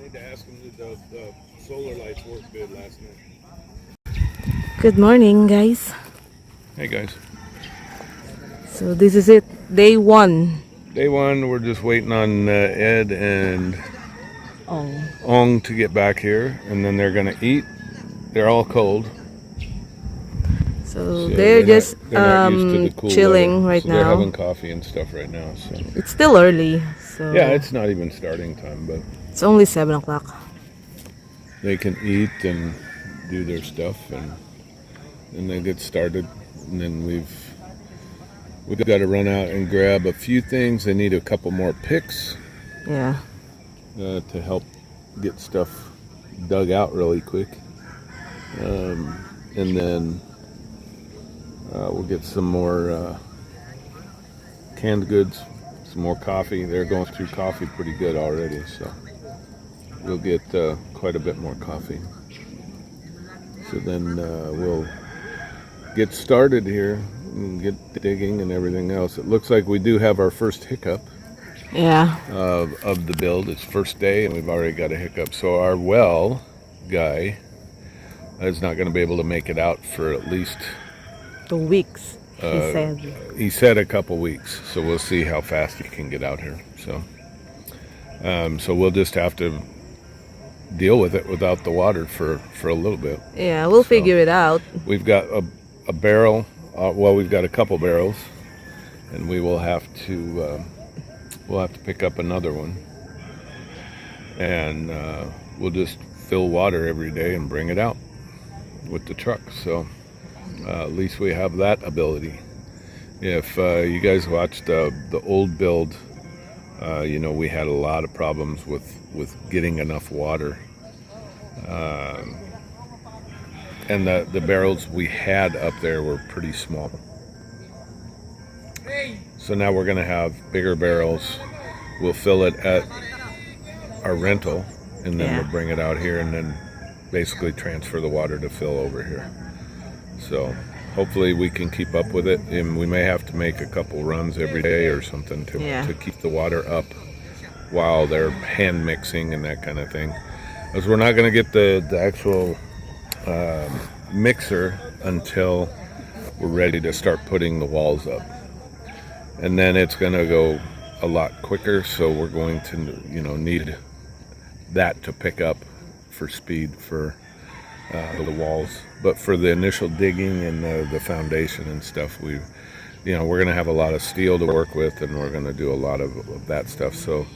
need to ask him did the solar lights work good last night. Good morning, guys. Hey guys. So this is it, day one. Day one, we're just waiting on Ed and Oh, Ong to get back here, and then they're gonna eat. They're all cold. so So they're just they're not used to the cool chilling weather. right So they're now. having coffee and stuff right now. So It's still early, so yeah, it's not even starting time, but it's only 7 o'clock. they can eat and do their stuff, and then they get started. And then we've got to run out and grab a few things. They need a couple more picks Yeah. to help get stuff dug out really quick. And then we'll get some more canned goods, some more coffee. They're going through coffee pretty good already, so we'll get quite a bit more coffee. So then we'll get started here and get digging and everything else. It looks like we do have our first hiccup Yeah. of the build. It's first day and we've already got a hiccup. So our well guy is not going to be able to make it out for at least 2 weeks, he said. he said a couple weeks. So we'll see how fast he can get out here. So we'll just have to deal with it without the water for a little bit. Yeah, we'll figure it out. We've got a barrel. Well, we've got a couple barrels, and we will have to pick up another one, and we'll just fill water every day and bring it out with the truck. So at least we have that ability. If you guys watched the old build, we had a lot of problems with getting enough water. And the barrels we had up there were pretty small. So now we're going to have bigger barrels. We'll fill it at our rental, and then we'll bring it out here and then basically transfer the water to fill over here. So hopefully we can keep up with it, and we may have to make a couple runs every day or something to keep the water up while they're hand mixing and that kind of thing. Because we're not going to get the actual mixer until we're ready to start putting the walls up, and then it's going to go a lot quicker. So we're going to need that to pick up for speed for the walls. But for the initial digging and the foundation and stuff, we're going to have a lot of steel to work with, and we're going to do a lot of that stuff. So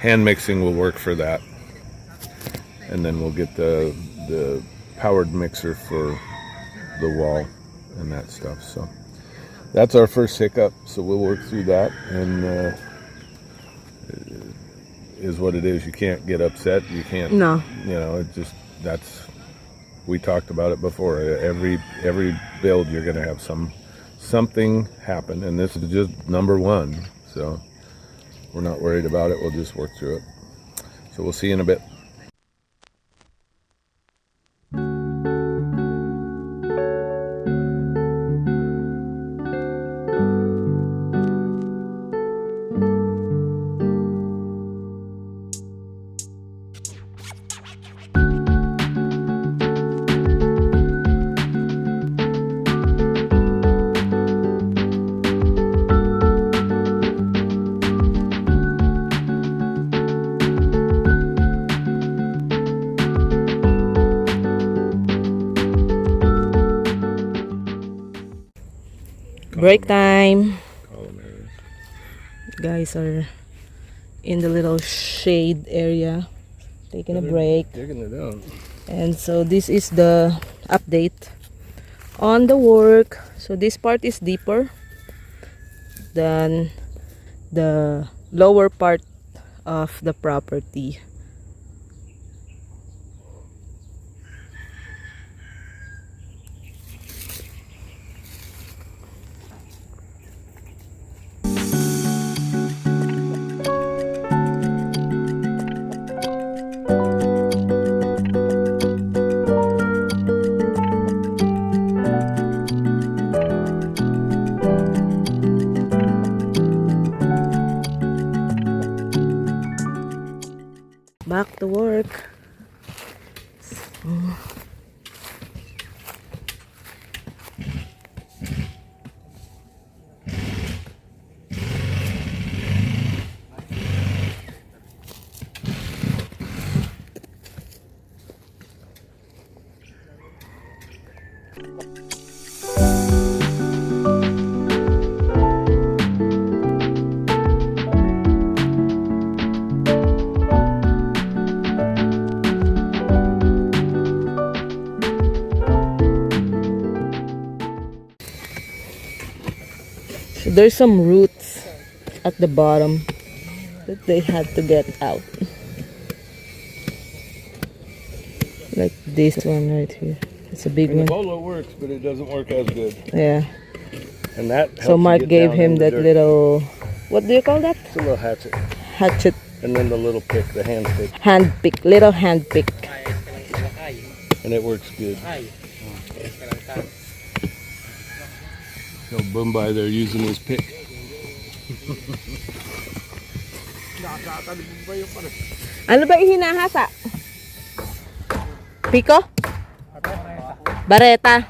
hand mixing will work for that, and then we'll get the powered mixer for the wall and that stuff. So that's our first hiccup. So we'll work through that, and is what it is. You can't get upset. You can't. No. It just we talked about it before. Every build you're going to have something happen, and this is just number one. So we're not worried about it. We'll just work through it. So we'll see you in a bit. Break time. Guys are in the little shade area, taking a break. Digging it out. And so this is the update on the work. So this part is deeper than the lower part of the property. Back to work. So there's some roots at the bottom that they had to get out. Like this one right here. It's a big And the one. bolo works, but it doesn't work as good. Yeah. And that helps So you Mark get gave down him in the that dirt. little, what do you call that? It's a little hatchet. Hatchet. And then the little pick, the hand pick. Hand pick. Little hand pick. And it works good. So Bombay, they're using his pick. Ano ba ihinahasa? Piko? Bareta.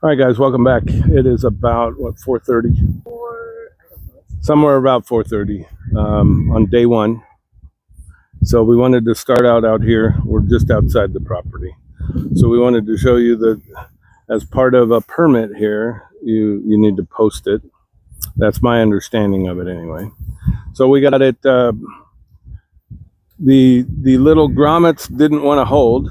All right, guys, welcome back. It is about, what, 4:30? Somewhere about 4:30 on day one. So we wanted to start out here. We're just outside the property. So we wanted to show you that as part of a permit here, you need to post it. That's my understanding of it anyway. So we got it. The little grommets didn't want to hold.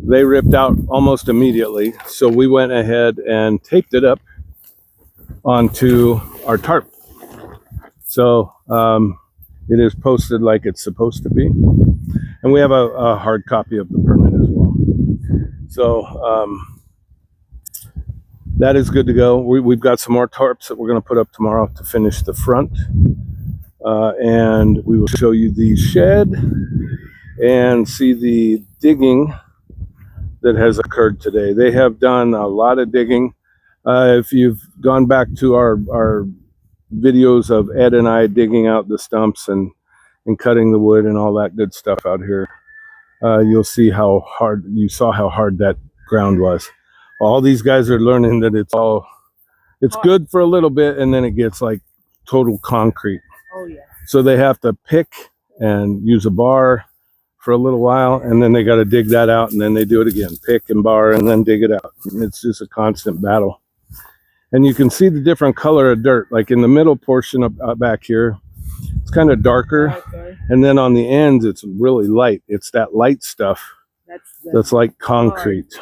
They ripped out almost immediately. So we went ahead and taped it up onto our tarp. So it is posted like it's supposed to be. And we have a hard copy of the permit as well. So that is good to go. We've got some more tarps that we're going to put up tomorrow to finish the front. And we will show you the shed and see the digging that has occurred today. They have done a lot of digging. If you've gone back to our videos of Ed and I digging out the stumps and cutting the wood and all that good stuff out here, you'll see how hard, you saw how hard that ground was. All these guys are learning that it's good for a little bit and then it gets like total concrete. Oh yeah. So they have to pick and use a bar for a little while, and then they got to dig that out, and then they do it again, pick and bar, and then dig it out. It's just a constant battle. And you can see the different color of dirt, like in the middle portion of back here, it's kind of darker, and then on the ends, it's really light. It's that light stuff that's like concrete.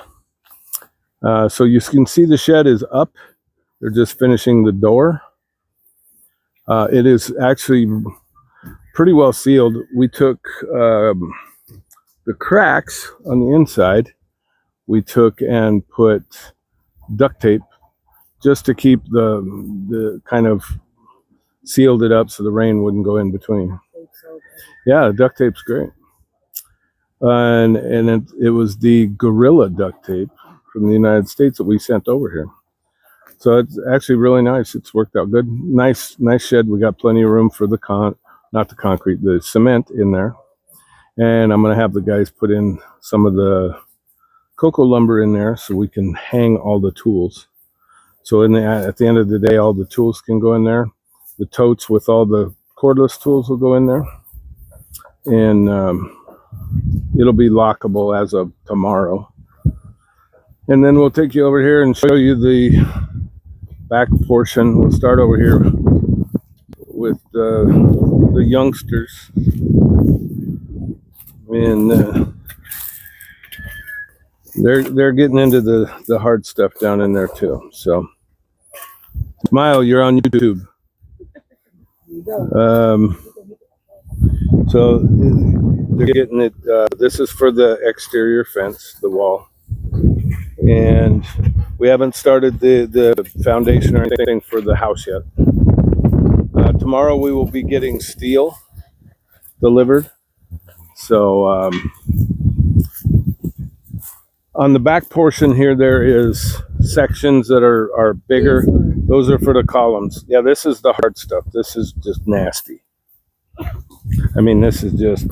So you can see the shed is up. They're just finishing the door. It is actually pretty well sealed. We took the cracks on the inside, we took and put duct tape just to keep the kind of sealed it up so the rain wouldn't go in between. Yeah, the duct tape's great. And it was the Gorilla duct tape from the United States that we sent over here. So it's actually really nice. It's worked out good. Nice shed. We got plenty of room for the not the concrete, the cement in there. And I'm going to have the guys put in some of the cocoa lumber in there so we can hang all the tools. So at the end of the day, all the tools can go in there. The totes with all the cordless tools will go in there. And it'll be lockable as of tomorrow. And then we'll take you over here and show you the back portion. We'll start over here with the youngsters. And they're getting into the hard stuff down in there too. So, Smile, you're on YouTube. So they're getting it. This is for the exterior fence, the wall, and we haven't started the foundation or anything for the house yet. Tomorrow we will be getting steel delivered. So on the back portion here, there is sections that are bigger. Those are for the columns. Yeah, this is the hard stuff. This is just nasty. I mean, this is just,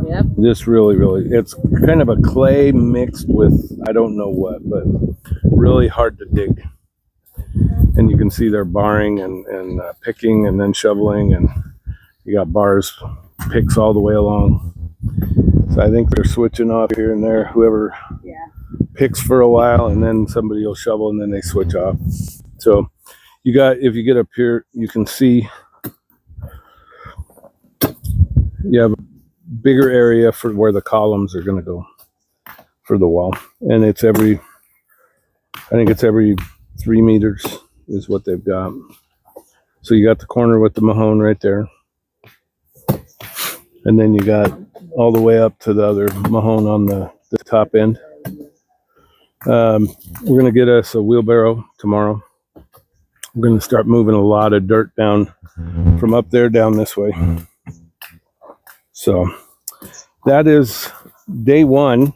Yep. this really, it's kind of a clay mixed with, I don't know what, but really hard to dig. And you can see they're barring and picking and then shoveling, and you got bars, picks all the way along. So I think they're switching off here and there, whoever picks for a while, and then somebody will shovel and then they switch off. So if you get up here, you can see you have a bigger area for where the columns are going to go for the wall. And I think it's every 3 meters is what they've got. So you got the corner with the Mahone right there. And then you got all the way up to the other Mahone on the top end. We're going to get us a wheelbarrow tomorrow. We're going to start moving a lot of dirt down from up there down this way. So that is day one,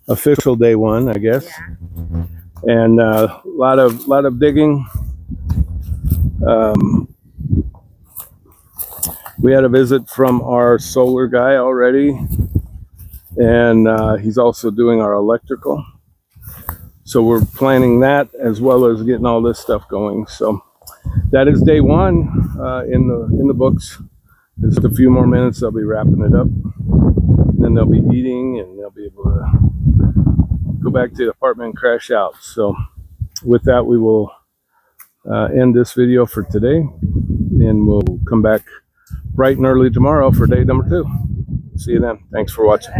official day one, I guess. And a lot of digging. We had a visit from our solar guy already, and he's also doing our electrical. So we're planning that as well as getting all this stuff going. So that is day one in the books. Just a few more minutes, they'll be wrapping it up. And then they'll be eating, and they'll be able to go back to the apartment and crash out. So with that, we will end this video for today, and we'll come back bright and early tomorrow for day number 2. See you then. Thanks for watching.